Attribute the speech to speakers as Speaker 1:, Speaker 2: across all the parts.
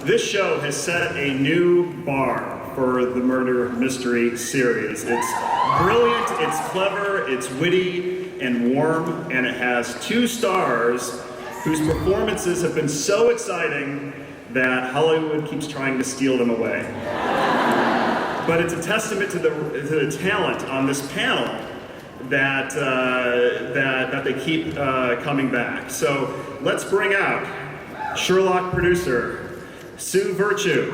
Speaker 1: this show has set a new bar for the murder mystery series. It's brilliant, it's clever, it's witty and warm, and it has 2 stars whose performances have been so exciting that Hollywood keeps trying to steal them away. But it's a testament to the talent on this panel that they keep coming back. So let's bring out Sherlock producer Sue Virtue,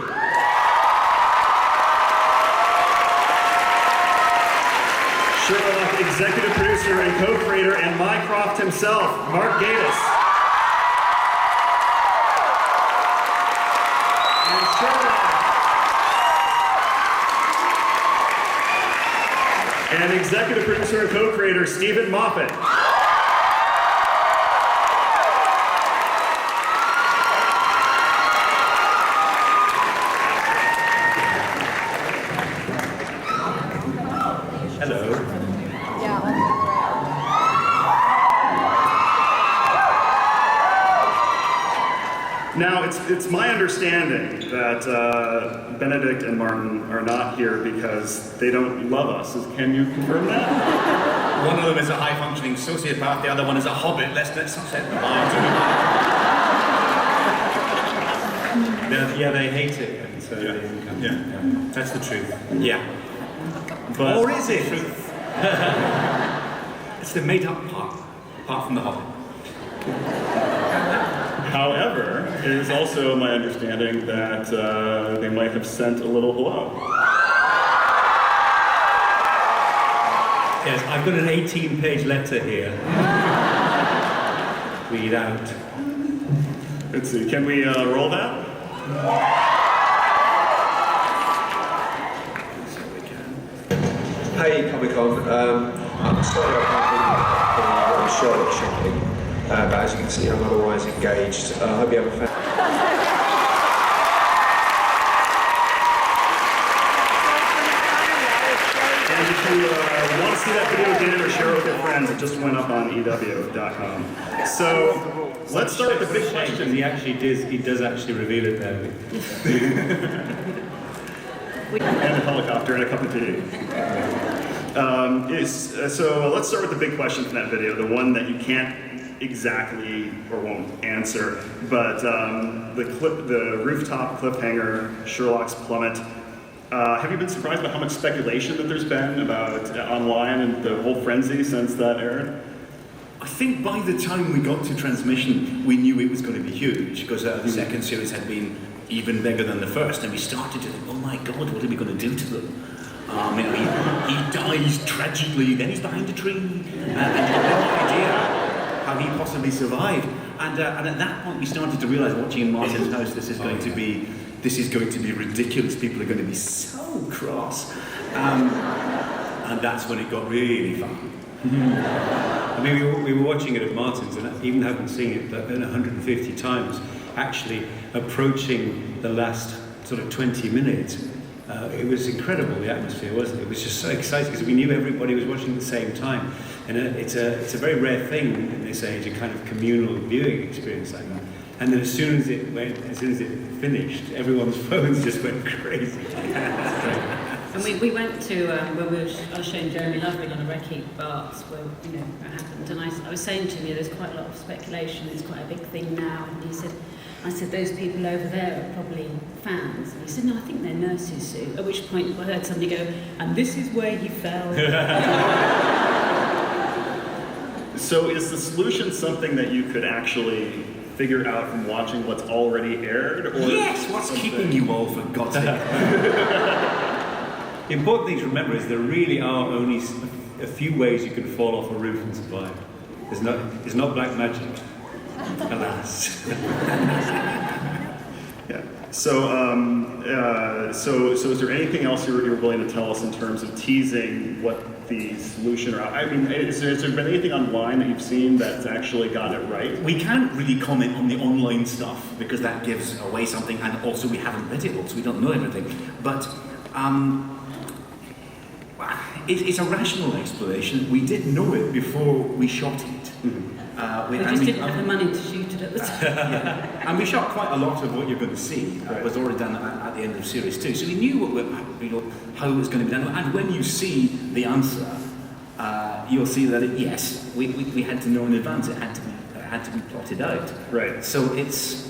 Speaker 1: Sherlock executive producer and co-creator and Mycroft himself, Mark Gatiss, and Sherlock and executive producer and co-creator Stephen Moffat. Now, it's my understanding that Benedict and Martin are not here because they don't love us. Can you confirm that?
Speaker 2: One of them is a high-functioning sociopath, the other one is a hobbit. Let's not set the lines.
Speaker 3: Yeah, they hate it, and so they didn't come.
Speaker 2: Yeah.
Speaker 3: That's the truth.
Speaker 2: Yeah.
Speaker 1: But,
Speaker 2: or is it? It's the made-up part, apart from the hobbit.
Speaker 1: however, it is also my understanding that they might have sent a little hello.
Speaker 3: Yes, I've got an 18-page letter here. Read out.
Speaker 1: Let's see, can we roll that?
Speaker 4: Hey, Comic-Con. I'm sorry I can't be Sherlock shopping, but as you can see, I'm otherwise engaged. I hope you have a fan.
Speaker 1: And if you want to see that video again or share it with your friends, it just went up on EW.com. So let's start with the big question.
Speaker 3: He does actually reveal it there.
Speaker 1: And a helicopter and a cup of tea. So let's start with the big question from that video, the one that you can't exactly or won't answer, but the rooftop cliffhanger, Sherlock's plummet. Have you been surprised by how much speculation that there's been about online and the whole frenzy since that aired?
Speaker 2: I think by the time we got to transmission, we knew it was going to be huge, because the second series had been even bigger than the first, and we started to think, oh my God, what are we going to do to them? He dies tragically, then he's behind a tree, and you have no idea how he possibly survived. And at that point, we started to realise, watching in Martin's house, this is going to be ridiculous. People are going to be so cross, and that's when it got really fun.
Speaker 3: I mean, we were watching it at Martin's, and I even haven't seen it, but 150 times, actually approaching the last sort of 20 minutes. It was incredible, the atmosphere, wasn't it? It was just so exciting because we knew everybody was watching at the same time. And it's a very rare thing in this age, a kind of communal viewing experience like that. And then as soon as it finished, everyone's phones just went crazy.
Speaker 5: And we went to, when I was showing Jeremy Lovering on a recce Barts where, it happened, and I was saying to him, there's quite a lot of speculation, it's quite a big thing now, and I said, those people over there are probably fans. And he said, no, I think they're nurses, Sue. At which point I heard somebody go, and this is where he fell.
Speaker 1: So is the solution something that you could actually figure out from watching what's already aired? Or
Speaker 2: yes, what's keeping you all, for God's sake?
Speaker 3: The important thing to remember is there really are only a few ways you can fall off a roof and survive. It's not black magic. Alas.
Speaker 1: Yeah. So is there anything else you're willing to tell us in terms of teasing what the solution or I mean, has there been anything online that you've seen that's actually got it right?
Speaker 2: We can't really comment on the online stuff because that gives away something, and also we haven't read it all, so we don't know everything. But it's a rational explanation. We did know it before we shot it.
Speaker 5: We just didn't have the money to shoot it at at the time.
Speaker 2: And we shot quite a lot of what you're going to see. It was already done at the end of series 2, so we knew how it was going to be done. And when you see the answer, you'll see that yes, we had to know in advance. It had to be plotted out.
Speaker 1: Right.
Speaker 2: So it's.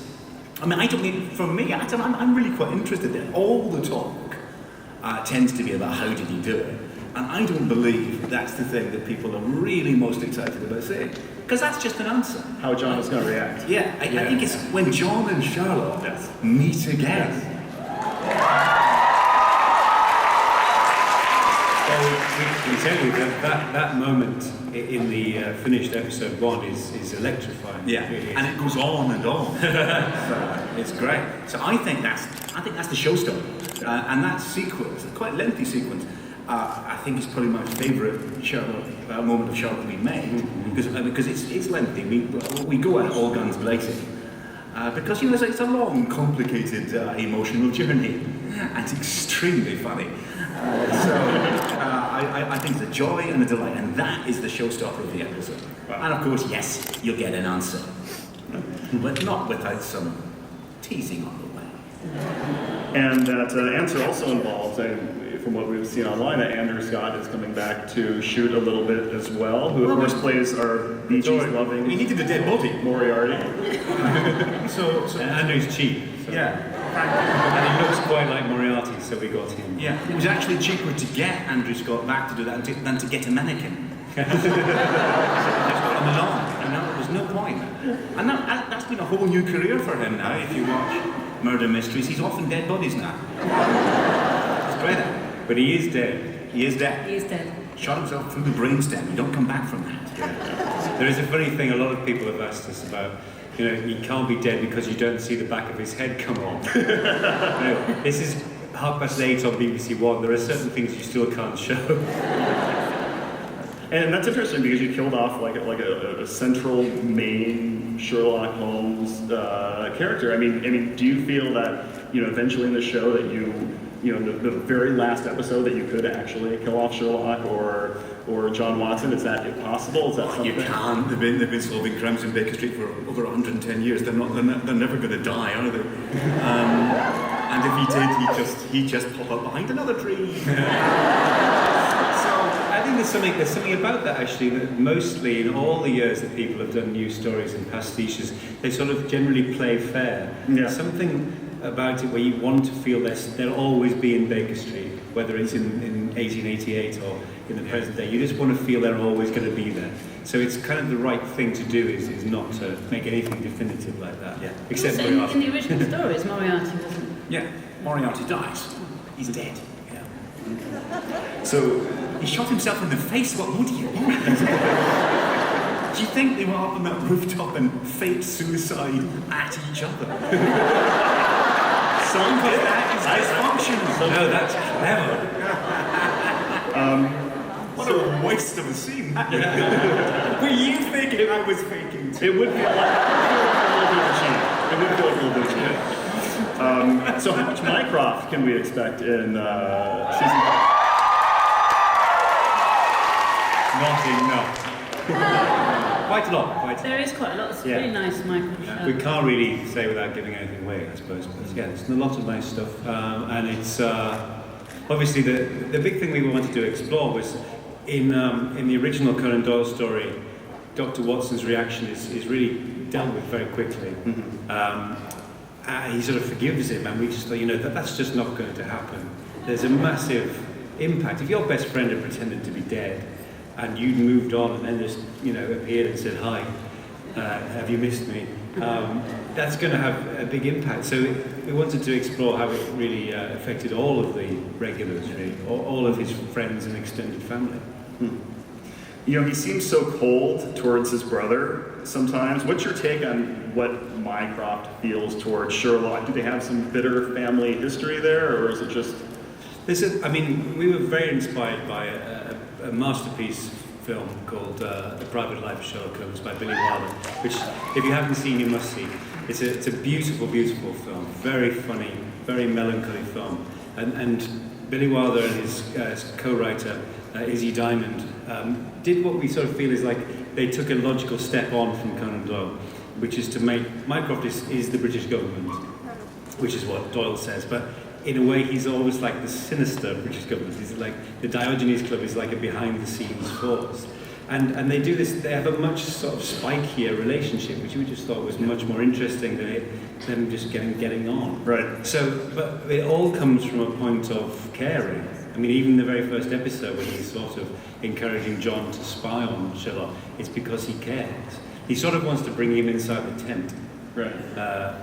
Speaker 2: I mean, I don't mean for me. I'm really quite interested in it. All the talk tends to be about how did he do it, and I don't believe that's the thing that people are really most excited about saying, because that's just an answer.
Speaker 1: How John is going to react.
Speaker 2: Yeah, I think it's when John and Sherlock meet again.
Speaker 3: We can tell you that moment in the finished episode 1 is electrifying.
Speaker 2: Yeah,
Speaker 3: really.
Speaker 2: and it goes on and on. So it's great. So I think that's the showstopper, and that sequence, a quite lengthy sequence, I think is probably my favourite Sherlock moment of Sherlock we've made, because it's lengthy. We go at all guns blazing. Because it's a long, complicated, emotional journey, and it's extremely funny. I think it's a joy and a delight, and that is the showstopper of the episode. Wow. And of course, yes, you'll get an answer, but not without some teasing on the way.
Speaker 1: And that answer also involves, from what we've seen online, that Andrew Scott is coming back to shoot a little bit as well, who of course plays our beaches loving.
Speaker 2: We needed a dead body.
Speaker 1: Moriarty.
Speaker 2: so
Speaker 3: Andrew's cheap. So.
Speaker 2: Yeah.
Speaker 3: And he looks quite like Moriarty, so we got him.
Speaker 2: Yeah, it was actually cheaper to get Andrew Scott back to do that than to get a mannequin. Just put him along, there was no point. And that's been a whole new career for him now, if you watch murder mysteries. He's often dead bodies now. It's great.
Speaker 3: But he is dead.
Speaker 2: He is dead.
Speaker 5: He is dead.
Speaker 2: Shot himself through the brainstem. You don't come back from that.
Speaker 3: There is a funny thing a lot of people have asked us about. He can't be dead because you don't see the back of his head come off. This is 8:30 on BBC One. There are certain things you still can't show.
Speaker 1: And that's interesting because you killed off like a central main Sherlock Holmes character. I mean, do you feel that eventually in the show that the very last episode that you could actually kill off Sherlock or John Watson? Is that possible? Is that something?
Speaker 2: You can't. They've been solving crimes in Baker Street for over 110 years. They're never going to die, are they? And if he did, he'd just pop up behind another tree.
Speaker 3: I think there's something about that actually, that mostly in all the years that people have done news stories and pastiches, they sort of generally play fair.
Speaker 1: Yeah.
Speaker 3: Something about it where you want to feel they'll always be in Baker Street, whether it's in 1888 or in the present day. You just want to feel they're always going to be there. So it's kind of the right thing to do is not to make anything definitive like that.
Speaker 2: Yeah.
Speaker 3: Except
Speaker 5: Also, in the original stories, Moriarty wasn't.
Speaker 2: Yeah, Moriarty dies. He's dead.
Speaker 1: Yeah. So
Speaker 2: he shot himself in the face. What would you want? Do you think they were up on that rooftop and faked suicide at each other?
Speaker 1: some did.
Speaker 2: That is dysfunctional.
Speaker 3: No, that's clever.
Speaker 2: What a waste of a scene. Were you faking? I was faking too.
Speaker 1: It would feel like a little bit of a cheat. It would feel like a little bit of a cheat. So how much Mycroft can we expect in season 5?
Speaker 3: Not enough. Quite a lot.
Speaker 5: There is quite a lot. It's
Speaker 3: Yeah.
Speaker 5: really nice, Michael.
Speaker 3: We can't really say without giving anything away, I suppose. But yeah, there's a lot of nice stuff, and it's obviously the big thing we wanted to explore was in the original Conan Doyle story, Dr. Watson's reaction is really dealt with very quickly. He sort of forgives him, and we just thought, that's just not going to happen. There's a massive impact. If your best friend had pretended to be dead, and you'd moved on, and then just appeared and said, "Hi, have you missed me?" That's going to have a big impact. So we wanted to explore how it really affected all of the regulars, really, all of his friends and extended family.
Speaker 1: He seems so cold towards his brother sometimes. What's your take on what Mycroft feels towards Sherlock? Do they have some bitter family history there, or is it just...
Speaker 3: we were very inspired by a masterpiece film called The Private Life of Sherlock Holmes by Billy Wilder, which, if you haven't seen, you must see. It's a beautiful, beautiful film. Very funny, very melancholy film. And Billy Wilder and his co-writer, Izzy Diamond, did what we sort of feel is like they took a logical step on from Conan Doyle. which is to make Mycroft is the British government, which is what Doyle says, but in a way he's always like the sinister British government. He's like the Diogenes Club is like a behind-the-scenes force. And they do this, they have a much sort of spikier relationship, which we just thought was much more interesting than them just getting on.
Speaker 1: Right.
Speaker 3: So, but it all comes from a point of caring. I mean, even the very first episode when he's sort of encouraging John to spy on Sherlock, it's because he cares. He sort of wants to bring him inside the tent.
Speaker 1: Right.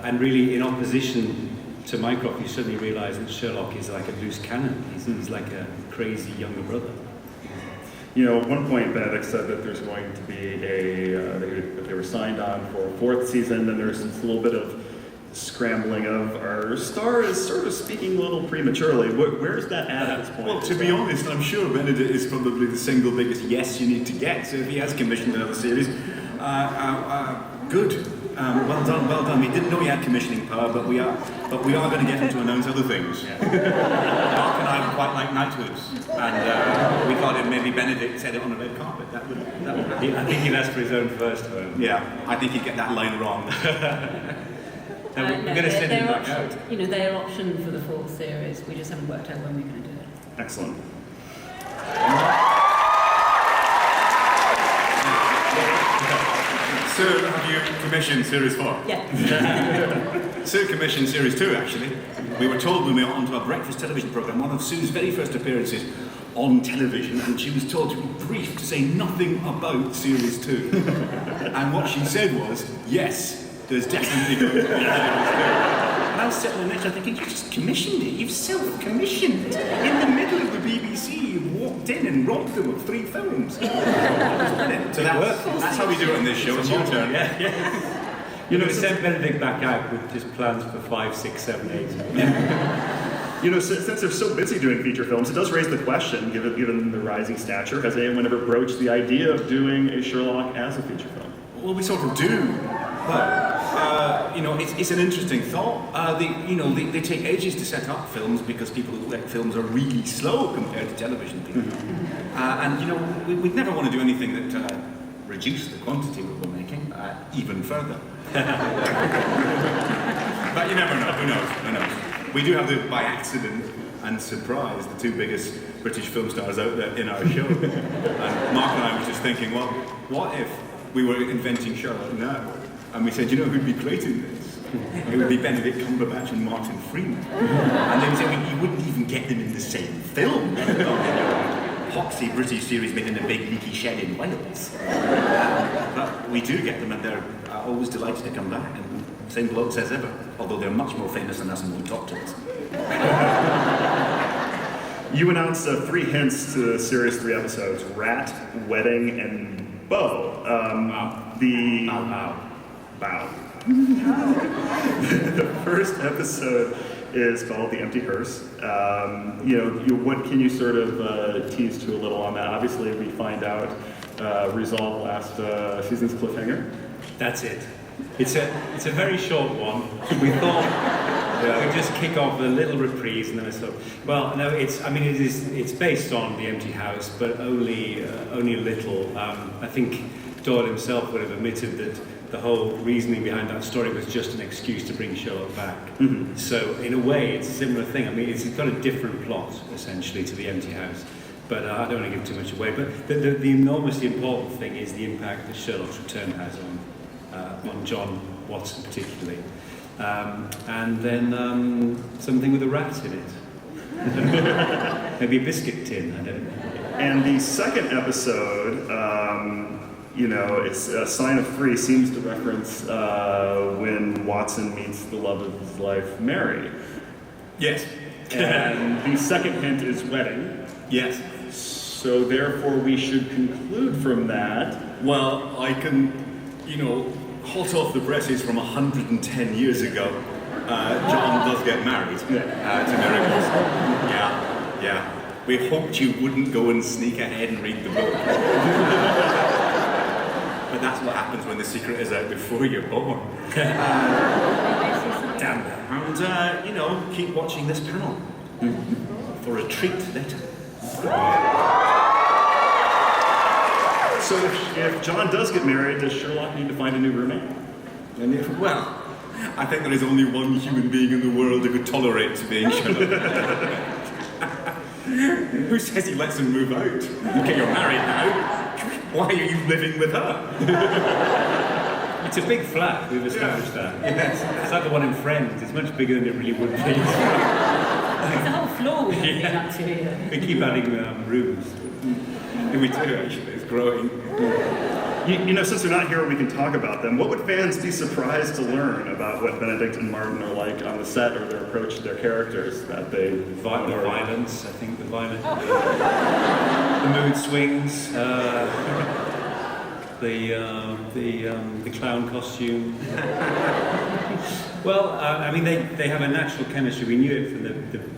Speaker 3: And really, in opposition to Mycroft, you suddenly realise that Sherlock is like a loose cannon. He's like a crazy younger brother.
Speaker 1: You know, at one point Benedict said that there's going to be they were signed on for a 4th season, and there's this little bit of scrambling of our star is sort of speaking a little prematurely. Where's that at this point?
Speaker 2: Well, to be honest, I'm sure Benedict is probably the single biggest yes you need to get. So if he has commissioned another series, good. Well done. We didn't know he had commissioning power, but we are going to get him to announce other things. Yeah. Mark and I quite like knighthoods, and we thought if maybe Benedict said it on a red carpet. That would.
Speaker 3: I think he'd ask for his own first one.
Speaker 2: Yeah, I think he'd get that line wrong.
Speaker 3: We're going to send him back out.
Speaker 5: You know, they're optioned for the 4th series. We just haven't worked out when we're going to do it.
Speaker 1: Excellent.
Speaker 2: Sir, have you commissioned Series 4?
Speaker 5: Yeah.
Speaker 2: Sir commissioned Series 2, actually. We were told when we went onto our breakfast television programme, one of Sue's very first appearances on television, and she was told to be briefed to say nothing about Series 2. And what she said was, yes, there's definitely going to be Series 2. And I was sitting there next to her thinking, you just commissioned it. You've self-commissioned it. In the middle of the BBC, you walked in and robbed them of 3 films. So that's how we do it on this show. It's your turn.
Speaker 3: Yeah. You know, send Benedict back out with just plans for 5, 6, 7, 8.
Speaker 1: You know, since they're so busy doing feature films, it does raise the question, given the rising stature, has anyone ever broached the idea of doing a Sherlock as a feature film?
Speaker 2: Well, we sort of do. But, you know, it's an interesting thought. They take ages to set up films because people who let films are really slow compared to television people. And, you know, we'd never want to do anything that reduce the quantity we were making even further. But you never know. Who knows? We do have the, by accident and surprise, the 2 biggest British film stars out there in our show. And Mark and I were just thinking, well, what if we were inventing Sherlock now? And we said, you know who'd be great in this? It would be Benedict Cumberbatch and Martin Freeman. And they would say, you wouldn't even get them in the same film. Poxy British series made in a big leaky shed in Wales. But we do get them, and they're always delighted to come back. And same blokes as ever, although they're much more famous than us and won't talk to us.
Speaker 1: You announced 3 hints to Series 3 episodes: Rat, Wedding, and Bow. Bow. The first episode is called The Empty Hearse. What can you sort of tease to a little on that? Obviously, we find out resolve last season's cliffhanger.
Speaker 3: That's it. It's a very short one. We thought we'd just kick off with a little reprise, and then I thought, well, no, it's based on The Empty House, but only a little. I think Doyle himself would have admitted that the whole reasoning behind that story was just an excuse to bring Sherlock back. Mm-hmm. So in a way, it's a similar thing. I mean, it's got a different plot, essentially, to The Empty House. But I don't want to give too much away. But the enormously important thing is the impact that Sherlock's return has on John Watson particularly. And then something with a rat in it. Maybe a biscuit tin, I don't know.
Speaker 1: And the second episode, it's a Sign of 3 seems to reference when Watson meets the love of his life, Mary.
Speaker 2: Yes.
Speaker 1: And the second hint is wedding.
Speaker 2: Yes.
Speaker 1: So therefore we should conclude from that.
Speaker 2: Well, I can, hot off the presses from 110 years ago, John does get married to Mary Watson. Yeah. We hoped you wouldn't go and sneak ahead and read the book. But that's what happens when the secret is out before you're born. Damn it. And, keep watching this panel for a treat later.
Speaker 1: So if John does get married, does Sherlock need to find a new roommate?
Speaker 2: And well, I think there is only one human being in the world who could tolerate being Sherlock. Who says he lets him move out? Okay, you're married now. Why are you living with her?
Speaker 3: It's a big flat, we've established that.
Speaker 2: Yes.
Speaker 3: It's like the one in Friends, it's much bigger than it really would be.
Speaker 5: It's a whole floor we've been up to here.
Speaker 3: We keep adding rooms.
Speaker 2: And we do, actually. It's growing.
Speaker 1: You know, since they're not here, we can talk about them. What would fans be surprised to learn about what Benedict and Martin are like on the set, or their approach to their characters that they
Speaker 3: The violence, I think, the mood swings, the clown costume. Well, I mean, they have a natural chemistry. We knew it from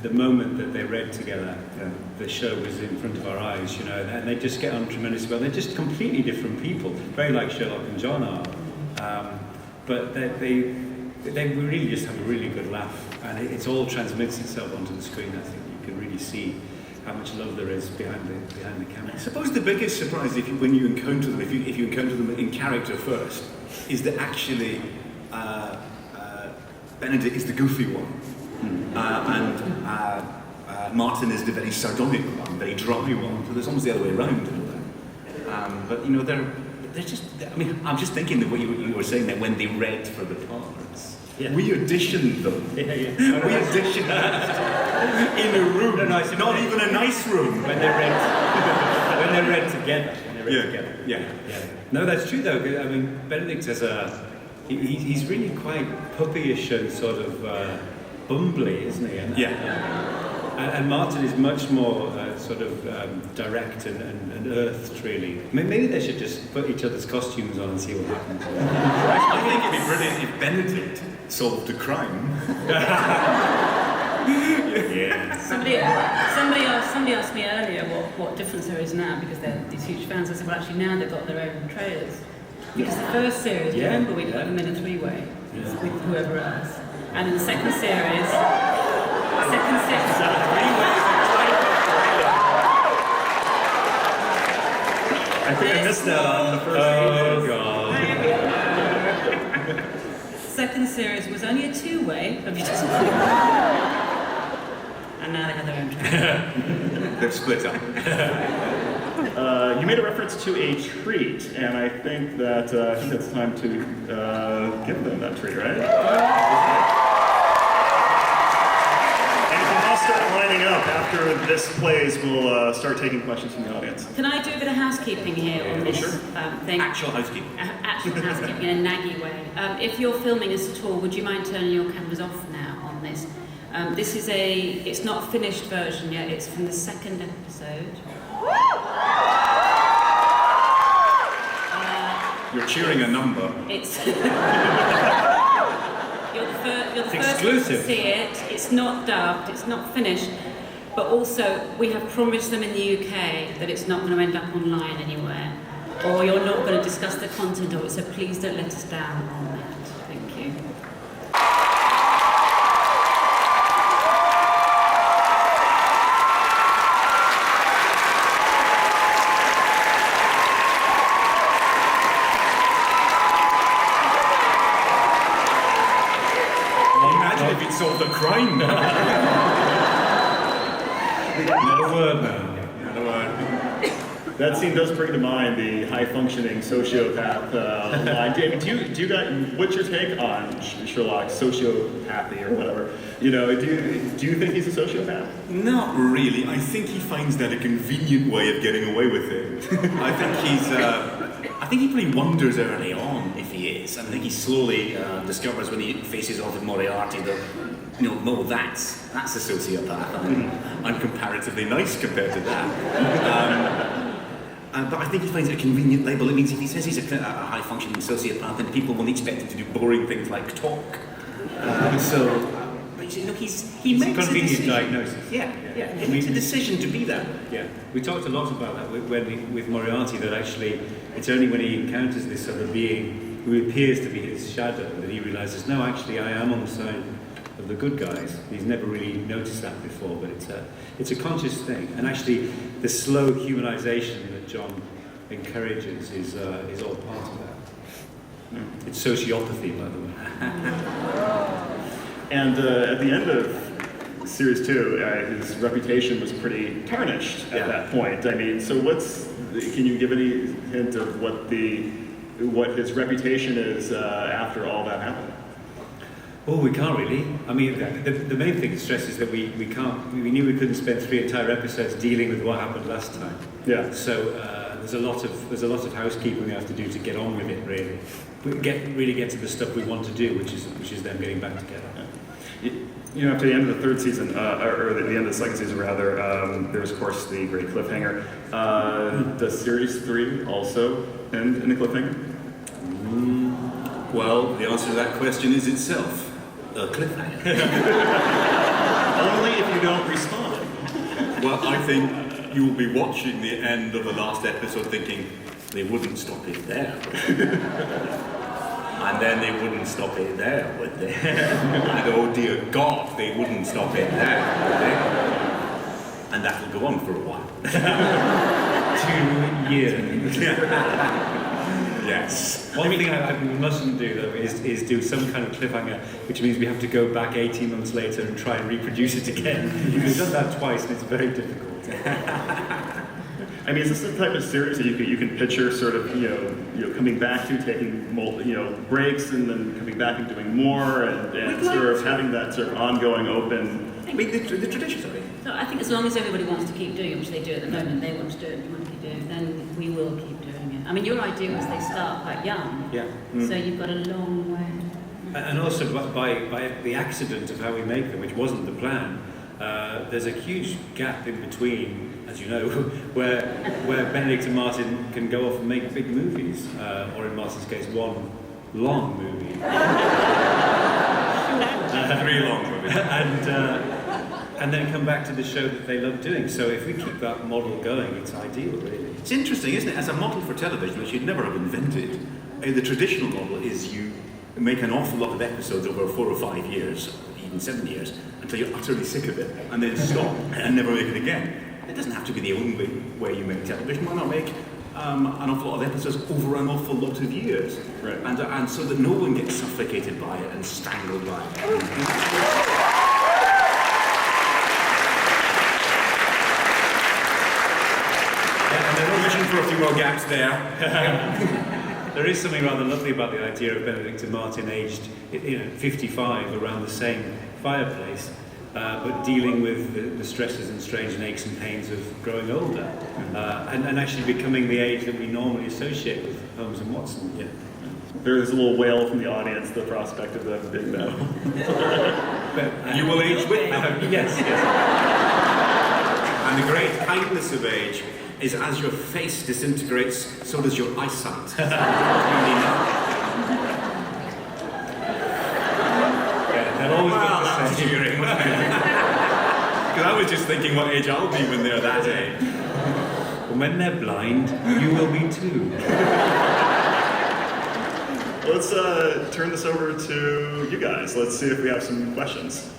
Speaker 3: the moment that they read together. The show was in front of our eyes, you know, and they just get on tremendously well. They're just completely different people, very like Sherlock and John are. But they really just have a really good laugh, and it all transmits itself onto the screen. I think you can really see how much love there is behind the camera.
Speaker 2: I suppose the biggest surprise, when you encounter them, if you encounter them in character first, is that actually Benedict is the goofy one, and Martin is the very sardonic one, very dry one. So there's almost the other way around in a way. But you know, they're just. I mean, I'm just thinking that what you were saying that when they read for the parts, we auditioned them. We auditioned in a room, not even a nice room.
Speaker 3: When they read together.
Speaker 2: Yeah.
Speaker 3: No, that's true though. I mean, Benedict has he's really quite puppyish and sort of bumbly, isn't he? And Martin is much more sort of direct and earthed, really. I mean, maybe they should just put each other's costumes on and see what happens.
Speaker 2: I think it'd be brilliant if Benedict solved a crime.
Speaker 3: Yeah.
Speaker 5: Somebody asked me earlier what difference there is now, because they're these huge fans. I said, well, actually now they've got their own trailers. Because the first series, remember, we put them in a three-way with whoever else. And in the second series,
Speaker 1: I think I missed that on the first
Speaker 3: God.
Speaker 5: second series was only a two-way. And now they have their own trailer.
Speaker 2: They've split up.
Speaker 1: You made a reference to a treat, and I think it's time to give them that treat, right? And if you all start lining up after this plays, we'll start taking questions from the audience.
Speaker 5: Can I do a bit of housekeeping here on this thing?
Speaker 2: Actual housekeeping.
Speaker 5: Actual housekeeping in a naggy way. If you're filming us at all, would you mind turning your cameras off now on this? This is it's not a finished version yet, it's from the second episode.
Speaker 2: You're cheering a number.
Speaker 5: It's you're the first one to see it. It's not dubbed, it's not finished, but also we have promised them in the UK that it's not going to end up online anywhere, or you're not going to discuss the content of it, so please don't let us down on that. Thank you.
Speaker 2: Imagine if he'd solved a crime now.
Speaker 3: Not a word now.
Speaker 1: That scene does bring to mind the high-functioning sociopath line. Do you guys, what's your take on Sherlock's sociopathy or whatever? You know, do you think he's a sociopath?
Speaker 2: Not really. I think he finds that a convenient way of getting away with it. I think he probably wonders early on if he is. I think he slowly discovers when he faces off with Moriarty that, no, that's a sociopath. I'm comparatively nice compared to that. But I think he finds it a convenient label. It means if he says he's a high-functioning sociopath, then people won't expect him to do boring things like talk. He makes
Speaker 3: Convenient
Speaker 2: a decision.
Speaker 3: diagnosis.
Speaker 2: Yeah. He makes a decision to be that.
Speaker 3: Yeah, we talked a lot about that with Moriarty, that actually it's only when he encounters this other being who appears to be his shadow that he realizes, no, actually I am on the side of the good guys. He's never really noticed that before, but it's a conscious thing. And actually the slow humanization that John encourages is all part of that. It's sociopathy, by the way.
Speaker 1: And at the end of Series 2, his reputation was pretty tarnished at that point. I mean, so can you give any hint of what his reputation is after all that happened?
Speaker 3: Oh, we can't really. I mean, the main thing to stress is that we knew we couldn't spend 3 entire episodes dealing with what happened last time.
Speaker 1: Yeah.
Speaker 3: So there's a lot of housekeeping we have to do to get on with it, really. Really get to the stuff we want to do, which is them getting back together.
Speaker 1: Yeah. You know, after the end of the third season, or the end of the second season rather, there was of course the great cliffhanger. Does Series 3 also end in a cliffhanger?
Speaker 2: Well, the answer to that question is itself a cliffhanger.
Speaker 1: Only if you don't respond.
Speaker 2: Well, I think you will be watching the end of the last episode thinking, they wouldn't stop it there. And then they wouldn't stop it there, would they? And oh dear God, they wouldn't stop it there, would they? And that'll go on for a while.
Speaker 3: 2 years.
Speaker 2: Yes.
Speaker 3: One thing we mustn't do, though, is do some kind of cliffhanger, which means we have to go back 18 months later and try and reproduce it again. We've done that twice, and it's very difficult.
Speaker 1: I mean, is this the type of series that you can picture sort of, you know, coming back to, taking breaks and then coming back and doing more and sort of having that sort of ongoing open...
Speaker 2: I mean, the traditions of it.
Speaker 5: So I think as long as everybody wants to keep doing it, which they do at the moment, they want to do it, we want to keep doing it, then we will keep doing it. I mean, your idea was they start quite young, so you've got a long way.
Speaker 3: And also, by the accident of how we make them, which wasn't the plan, there's a huge gap in between, as you know, where Benedict and Martin can go off and make big movies, or in Martin's case, one long movie.
Speaker 2: 3 long movies.
Speaker 3: And then come back to the show that they love doing. So if we keep that model going, it's ideal, really.
Speaker 2: It's interesting, isn't it? As a model for television, which you'd never have invented, the traditional model is you make an awful lot of episodes over 4 or 5 years, even 7 years, until you're utterly sick of it, and then stop and never make it again. It doesn't have to be the only way you make television. Why not make an awful lot of episodes over an awful lot of years?
Speaker 1: Right.
Speaker 2: And so that no one gets suffocated by it and strangled by it. Permission for a few more gaps there.
Speaker 3: There is something rather lovely about the idea of Benedict and Martin aged, 55, around the same fireplace, but dealing with the stresses and strains and aches and pains of growing older, and actually becoming the age that we normally associate with Holmes and Watson. Yeah.
Speaker 1: There is a little wail from the audience, the prospect of the big battle.
Speaker 2: You will age with them.
Speaker 3: Yes.
Speaker 2: And the great kindness of age is as your face disintegrates, so does your eyesight.
Speaker 3: They'll always
Speaker 2: Well,
Speaker 3: look the
Speaker 2: that's
Speaker 3: same.
Speaker 2: cheering. Because I was just thinking what age I'll be when they're that age.
Speaker 3: And when they're blind, you will be too.
Speaker 1: Let's turn this over to you guys. Let's see if we have some questions.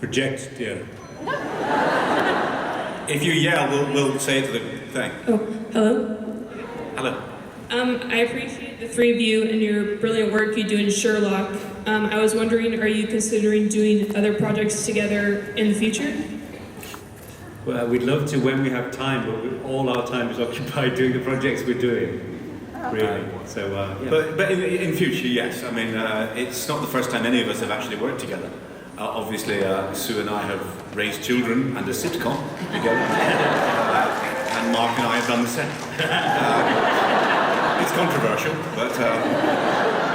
Speaker 2: Project, yeah. If you yell, we'll say it to the thing.
Speaker 6: Oh, hello.
Speaker 2: Hello.
Speaker 6: I appreciate the 3 of you and your brilliant work you do in Sherlock. I was wondering, are you considering doing other projects together in the future?
Speaker 3: Well, we'd love to when we have time, but all our time is occupied doing the projects we're doing, really. So, yeah.
Speaker 2: But in future, yes. I mean, it's not the first time any of us have actually worked together. Obviously, Sue and I have raised children and a sitcom together. And Mark and I have done the same. It's controversial, but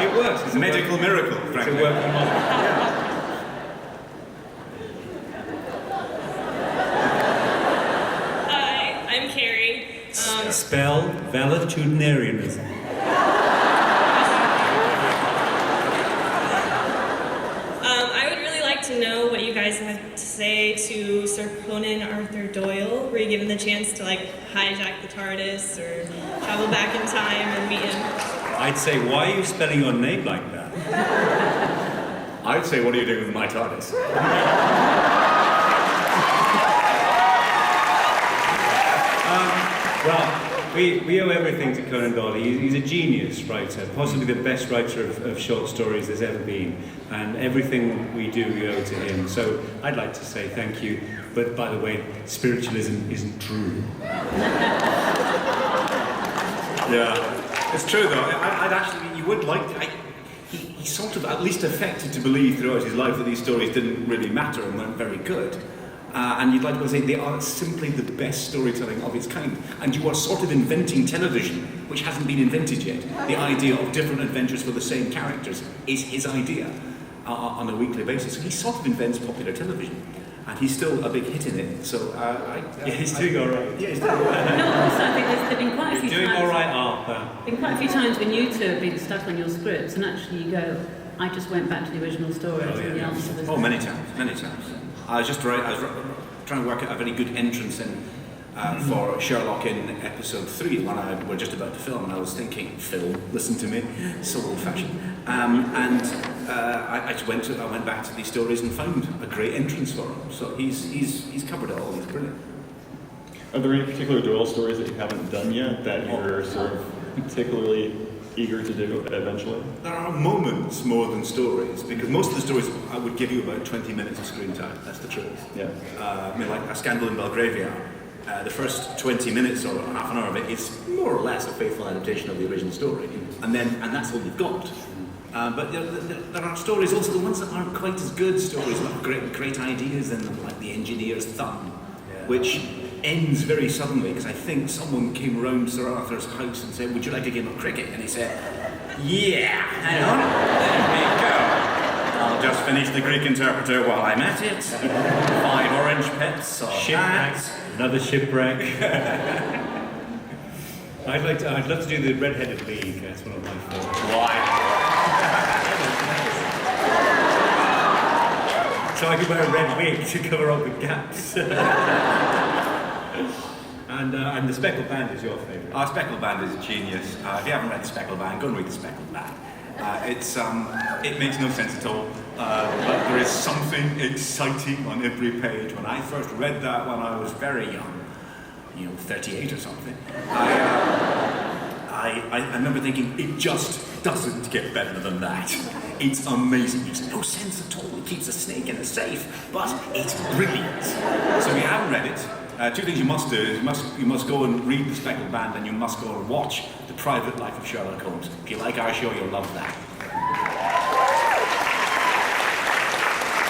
Speaker 3: It works.
Speaker 2: it's a medical miracle,
Speaker 3: It's a
Speaker 2: frankly.
Speaker 3: working model.
Speaker 6: Hi, I'm Carrie.
Speaker 3: Spell valetudinarianism.
Speaker 6: I would really like to know what you guys have to say to Sir Conan Arthur Doyle. Were you given the chance to hijack the TARDIS or travel back in time and meet him?
Speaker 3: I'd say, why are you spelling your name like that?
Speaker 2: I'd say, what are you doing with my TARDIS?
Speaker 3: Well, we owe everything to Conan Doyle. He's a genius writer, possibly the best writer of short stories there's ever been. And everything we do, we owe to him. So I'd like to say thank you. But by the way, spiritualism isn't true.
Speaker 2: Yeah, it's true though. I'd actually, you would like to, he sort of at least affected to believe throughout his life that these stories didn't really matter and weren't very good. And you'd like to say they are simply the best storytelling of its kind. And you are sort of inventing television, which hasn't been invented yet. The idea of different adventures for the same characters is his idea on a weekly basis. So he sort of invents popular television. And he's still a big hit in it. So
Speaker 3: he's doing all right.
Speaker 2: Yeah, he's doing all right.
Speaker 5: No, also I think there's been quite a few
Speaker 3: Doing
Speaker 5: times.
Speaker 3: all right, Arthur.
Speaker 5: Been quite a few times when you two have been stuck on your scripts, and actually you go, I just went back to the original story, and the answer was.
Speaker 2: Oh, many times. I was trying to work out a very good entrance in for Sherlock in episode 3, the one we're just about to film, and I was thinking, Phil, listen to me, so old-fashioned. I went back to these stories and found a great entrance for him. So he's covered it all. He's brilliant.
Speaker 7: Are there any particular Doyle stories that you haven't done yet that you're sort of particularly eager to do eventually?
Speaker 2: There are moments more than stories, because most of the stories I would give you about 20 minutes of screen time. That's the truth.
Speaker 7: Yeah.
Speaker 2: I mean, like A Scandal in Belgravia, the first 20 minutes or half an hour of it is more or less a faithful adaptation of the original story, and that's all you've got. But there are stories also, the ones that aren't quite as good stories, like great ideas in them, like The Engineer's Thumb, which ends very suddenly, because I think someone came round Sir Arthur's house and said, would you like a game of cricket? And he said, yeah, hang on, there we go. I'll just finish the Greek interpreter while I'm at it. 5 orange pips or
Speaker 3: Shipwreck. Another shipwreck. I'd love to do the Red-Headed League. That's one of my favorites.
Speaker 2: Why?
Speaker 3: So I could wear a red wig to cover up the gaps. And the Speckled Band is your favourite.
Speaker 2: Speckled Band is a genius. If you haven't read the Speckled Band, go and read the Speckled Band. It makes no sense at all, but there is something exciting on every page. When I first read that when I was very young, 38 or something, I remember thinking, it just doesn't get better than that. It's amazing. It makes no sense at all. It keeps a snake in a safe, but it's brilliant. So if you haven't read it, 2 things you must do is you must go and read the Speckled Band, and you must go and watch The Private Life of Sherlock Holmes. If you like our show, you'll love that.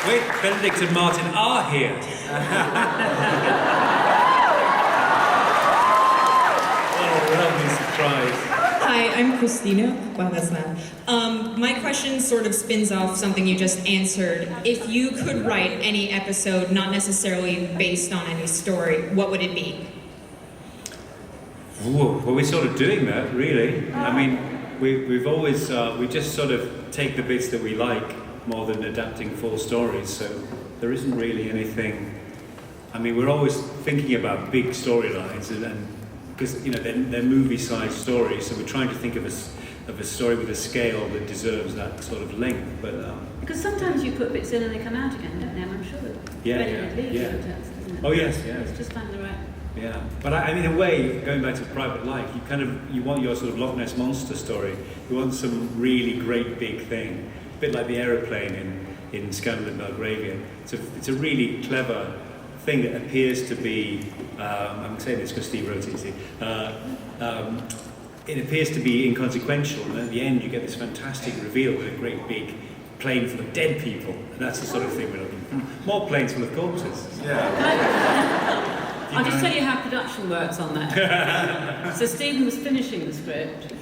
Speaker 3: Wait, Benedict and Martin are here. What a lovely surprise.
Speaker 8: Hi, I'm Christina. Wow, that's loud. My question sort of spins off something you just answered. If you could write any episode, not necessarily based on any story, what would it be?
Speaker 3: Well, we're sort of doing that, really. I mean, we've always, we just sort of take the bits that we like more than adapting full stories, so there isn't really anything. I mean, we're always thinking about big storylines, and because they're movie-sized stories, so we're trying to think of a story with a scale that deserves that sort of length. But
Speaker 5: Because sometimes you put bits in and they come out again, don't they? And I'm sure that
Speaker 3: Yeah.
Speaker 5: isn't it?
Speaker 3: Oh yes, yeah.
Speaker 5: It's just finding the right.
Speaker 3: Yeah, but I mean, in a way, going back to Private Life, you want your sort of Loch Ness Monster story. You want some really great big thing, a bit like the aeroplane in Scandal in Belgravia. It's a really clever thing that appears to be. I'm saying this because Steve wrote it. You see, it appears to be inconsequential, and at the end you get this fantastic reveal with a great big plane full of dead people, and that's the sort of thing we're looking for. More planes full of corpses.
Speaker 2: Yeah.
Speaker 5: I'll just tell you how production works on that. So Stephen was finishing the script,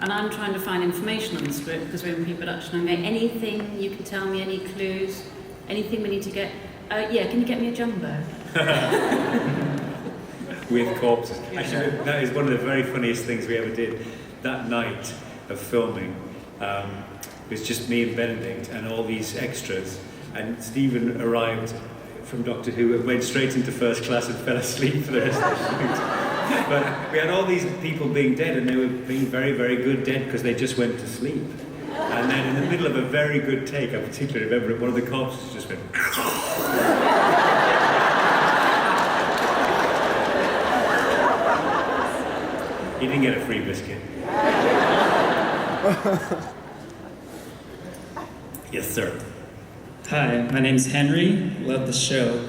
Speaker 5: and I'm trying to find information on the script because we're in pre-production. I'm going, anything you can tell me, any clues, anything we need to get. Yeah, can you get me a jumbo?
Speaker 3: With corpses. Actually, that is one of the very funniest things we ever did. That night of filming, it was just me and Benedict and all these extras, and Stephen arrived from Doctor Who and went straight into first class and fell asleep for the rest of the shoot. But we had all these people being dead, and they were being very, very good dead because they just went to sleep. And then in the middle of a very good take, I particularly remember one of the corpses just went. He didn't get a free biscuit. Yes, sir.
Speaker 9: Hi, my name's Henry. Love the show.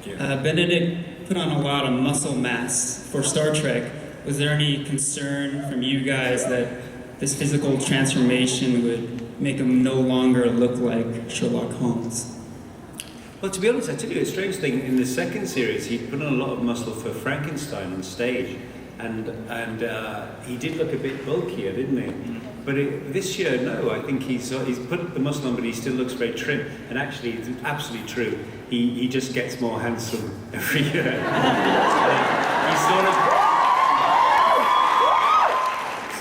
Speaker 9: Benedict put on a lot of muscle mass for Star Trek. Was there any concern from you guys that this physical transformation would make him no longer look like Sherlock Holmes?
Speaker 3: Well, to be honest, I tell you a strange thing. In the second series, he put on a lot of muscle for Frankenstein on stage, and he did look a bit bulkier, didn't he? But this year, no. I think he's put the muscle on, but he still looks very trim. And actually, it's absolutely true. He just gets more handsome every year. He's sort of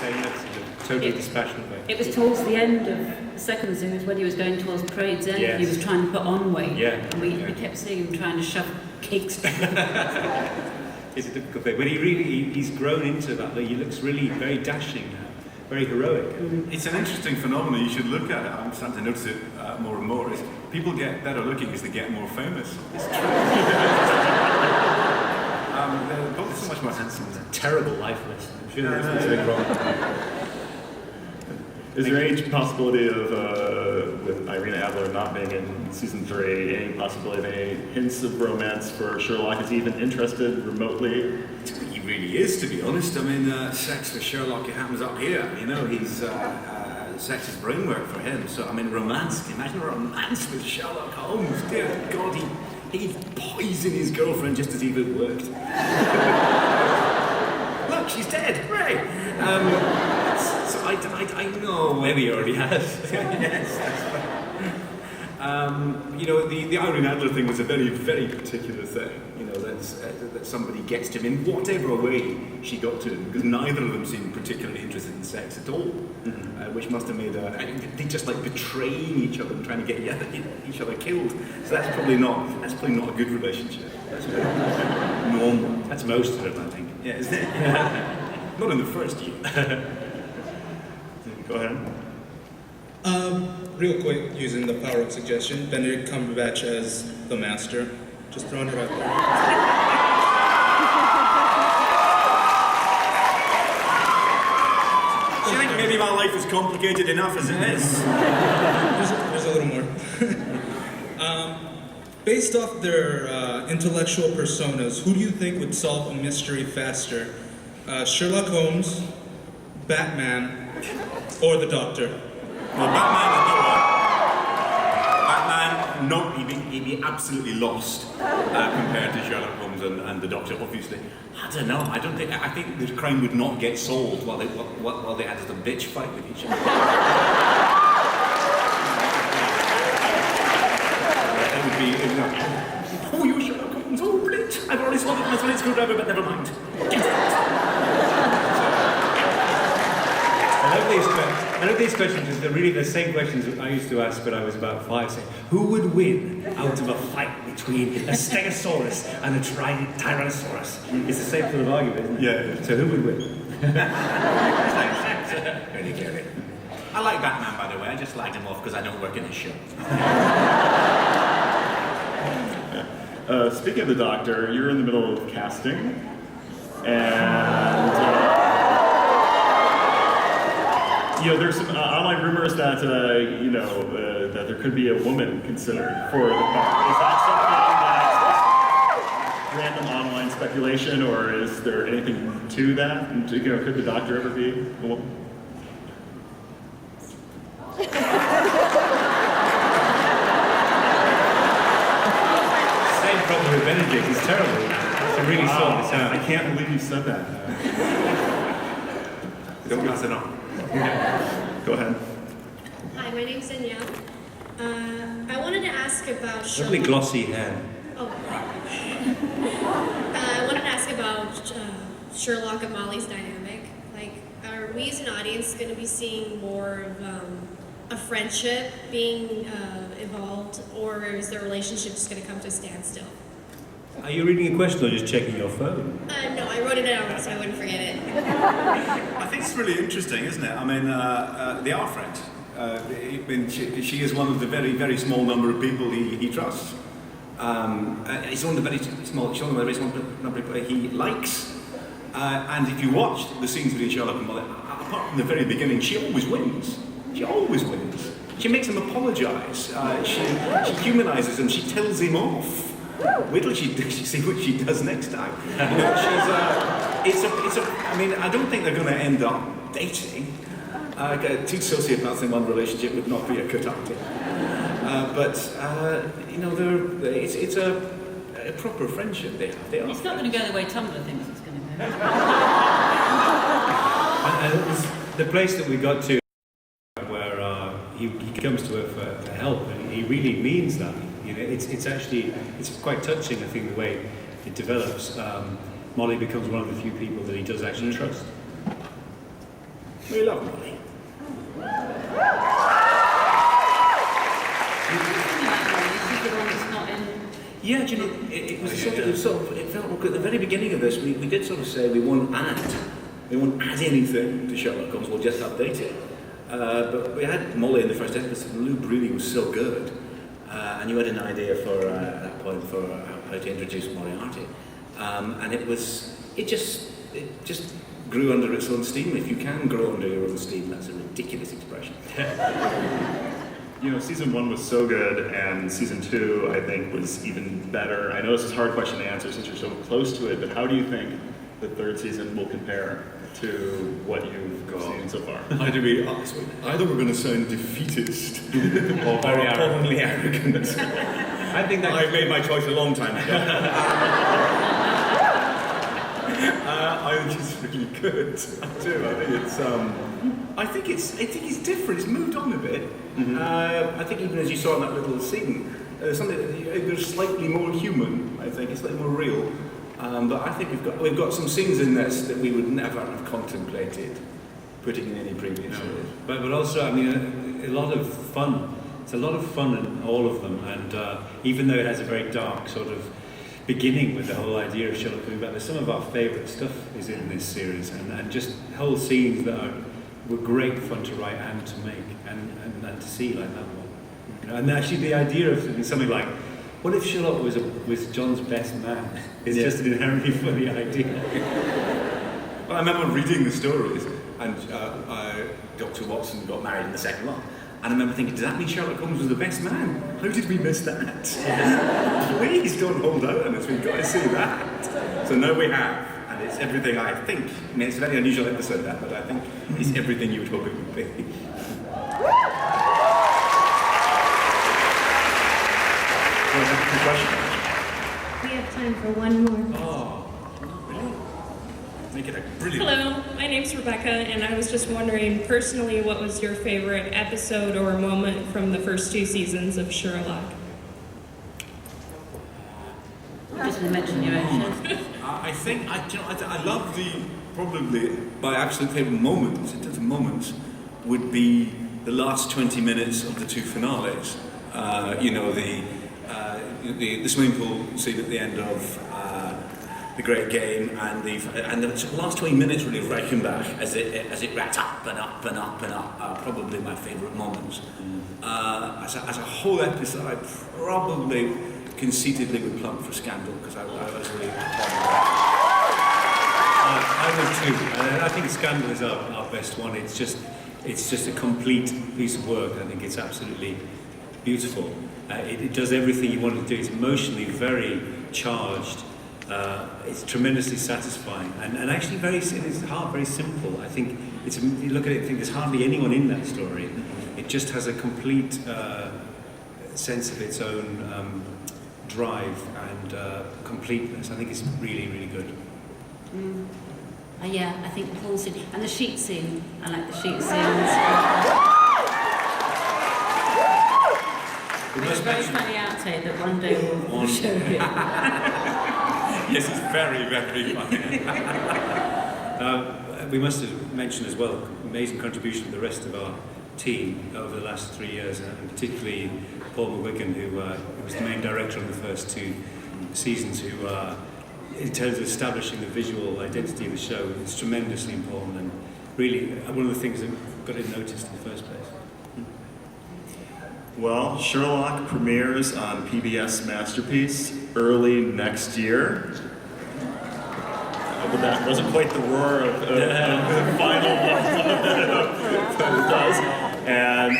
Speaker 3: saying that in a totally dispassionate way.
Speaker 5: It was towards the end of the second series when he was going towards Parade's End.
Speaker 3: Yes.
Speaker 5: He was trying to put on weight.
Speaker 3: Yeah.
Speaker 5: And we kept seeing him trying to shove cakes down.
Speaker 3: It's a difficult thing, but he's grown into that. He looks really very dashing now, very heroic.
Speaker 2: It's an interesting phenomenon. You should look at it. I'm starting to notice it more and more. Is people get better looking as they get more famous. It's true. They're both so much more handsome.
Speaker 3: It's a terrible life lesson. I'm sure there's something wrong.
Speaker 7: Is there any possibility of, with Irina Adler not being in season 3, any possibility of any hints of romance for Sherlock? Is he even interested remotely?
Speaker 2: He really is, to be honest. I mean, sex for Sherlock, it happens up here. You know, he's sex is brain work for him. So, I mean, romance. Imagine a romance with Sherlock Holmes. Dear God, he'd poison his girlfriend just as if it worked. Look, she's dead. Hooray! So I know.
Speaker 3: Maybe he already has.
Speaker 2: Yes, that's right. You know, the Irene Adler thing was a very, very particular thing. You know, that somebody gets to him in whatever way she got to him, because neither of them seemed particularly interested in sex at all, which must have made they just like betraying each other and trying to get each other killed. So that's probably not a good relationship. That's normal.
Speaker 3: That's most of it, I think.
Speaker 2: Yeah, isn't it? Not in the first year.
Speaker 7: Go ahead.
Speaker 10: Real quick, using the power of suggestion, Benedict Cumberbatch as the Master. Just throwing it out there.
Speaker 2: Do you think maybe my life is complicated enough as it is?
Speaker 10: There's a little more. Based off their intellectual personas, who do you think would solve a mystery faster? Sherlock Holmes, Batman, or the Doctor?
Speaker 2: Well, Batman would not. He'd be absolutely lost compared to Sherlock Holmes and the Doctor. Obviously, I don't know. I think the crime would not get solved while they had a bitch fight with each other. It would be. Oh, you're Sherlock Holmes. Oh, brilliant! I've already solved it with my sonic screwdriver, but never mind.
Speaker 3: I know these questions are really the same questions that I used to ask when I was about 5, saying, who would win out of a fight between a Stegosaurus and a Tyrannosaurus? It's the same sort of argument, isn't it?
Speaker 2: Yeah.
Speaker 3: So who would win?
Speaker 2: Really get it. I like Batman, by the way. I just slagged him off because I don't work in his show.
Speaker 7: Speaking of the Doctor, you're in the middle of casting, and there's some online rumors that that there could be a woman considered for the part. Is that something that's random online speculation, or is there anything to that? And, could the Doctor ever be a woman?
Speaker 3: Same problem with Benedict. He's terrible. To really sort this out.
Speaker 7: I can't believe you said that.
Speaker 2: Don't pass it on.
Speaker 7: Go ahead.
Speaker 11: Hi, my name's Danielle. I wanted to ask about Sherlock.
Speaker 3: Lovely glossy hair.
Speaker 11: Oh. I wanted to ask about Sherlock and Molly's dynamic. Like, are we as an audience going to be seeing more of a friendship being evolved, or is their relationship just going to come to a standstill?
Speaker 3: Are you reading a question or just checking your phone?
Speaker 11: No, I wrote it down so I wouldn't forget it.
Speaker 2: I think it's really interesting, isn't it? I mean, they are friends. She is one of the very, very small number of people he trusts. She's one of the very small number of people he likes. And if you watch the scenes between Sherlock and Molly, apart from the very beginning, she always wins. She always wins. She makes him apologise. She humanises him. She tells him off. Wait till she see what she does next time. You know, I mean, I don't think they're going to end up dating. Two sociopaths in one relationship would not be a good idea. You know, it's a proper friendship they have.
Speaker 5: It's not going to go the way Tumblr thinks it's going to go.
Speaker 3: And it was the place that we got to where he comes to her for help, and he really means that. You know, it's actually quite touching. I think the way it develops. Molly becomes one of the few people that he does actually trust.
Speaker 2: We love Molly. Yeah, do you know, it felt like at the very beginning of this, we did sort of say we won't add anything to Sherlock Holmes, we'll just update it. But we had Molly in the first episode, and Lou really was so good. And you had an idea for, at that point, for how to introduce Moriarty. And it just grew under its own steam. If you can grow under your own steam, that's a ridiculous expression.
Speaker 7: You know, season 1 was so good, and season 2, I think, was even better. I know this is a hard question to answer since you're so close to it, but how do you think the third season will compare to what you've seen so far?
Speaker 2: Either we're going to sound defeatist or probably arrogant.
Speaker 3: I think that
Speaker 2: I've made my choice a long time ago. I think it's really good. I do. I think it's different. It's moved on a bit.
Speaker 3: Mm-hmm.
Speaker 2: I think even as you saw in that little scene, they're slightly more human. I think it's slightly more real. But I think we've got some scenes in this that we would never have contemplated putting in any previous series.
Speaker 3: But also, I mean, a lot of fun. It's a lot of fun in all of them, and even though it has a very dark sort of beginning with the whole idea of Sherlock coming back, there's some of our favourite stuff is in this series, and just whole scenes that were great fun to write and to make and to see, like that one. You know, and actually the idea of something like, what if Sherlock was John's best man? It's just an inherently funny idea.
Speaker 2: Well, I remember reading the stories, and Dr. Watson got married in the second one. And I remember thinking, does that mean Sherlock Holmes was the best man? How did we miss that? Please don't hold out on us, we've got to see that. So now we have, and it's everything I think. I mean, it's a very unusual episode, that, but I think it's everything you would hope it would be.
Speaker 11: We have time for one more.
Speaker 2: Oh, really? Make it a brilliant.
Speaker 6: Hello, my name's Rebecca, and I was just wondering, personally, what was your favorite episode or moment from the first 2 seasons of Sherlock?
Speaker 5: I'm just going to mention your own show.
Speaker 2: I think, I love probably my absolute favourite moments, in terms of moments, would be the last 20 minutes of the 2 finales. You know, the swimming pool scene at the end of the Great Game, and the last 20 minutes really of Reichenbach as it racks up and up and up and up are probably my favourite moments. As a whole episode, I probably conceitedly would plump for Scandal, because I was really
Speaker 3: I would too. I think Scandal is our best one. It's just a complete piece of work. I think it's absolutely beautiful. It does everything you want to do. It's emotionally very charged. It's tremendously satisfying, and actually in its heart very simple. I think you look at it and think there's hardly anyone in that story. It just has a complete sense of its own drive and completeness. I think it's really, really good.
Speaker 5: Yeah, I think the whole scene, and the sheet scene, I like the sheet scenes. There's a very funny outtake that one day we'll show you.
Speaker 2: Yes, it's very, very funny.
Speaker 3: We must have mentioned as well amazing contribution of the rest of our team over the last 3 years, and particularly Paul McGuigan, who was the main director on the first 2 seasons, who in terms of establishing the visual identity of the show, is tremendously important and really one of the things that got it noticed in the first place.
Speaker 7: Well, Sherlock premieres on PBS Masterpiece early next year. but that wasn't quite the roar of the final one that it does. And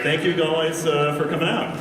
Speaker 7: thank you guys for coming out.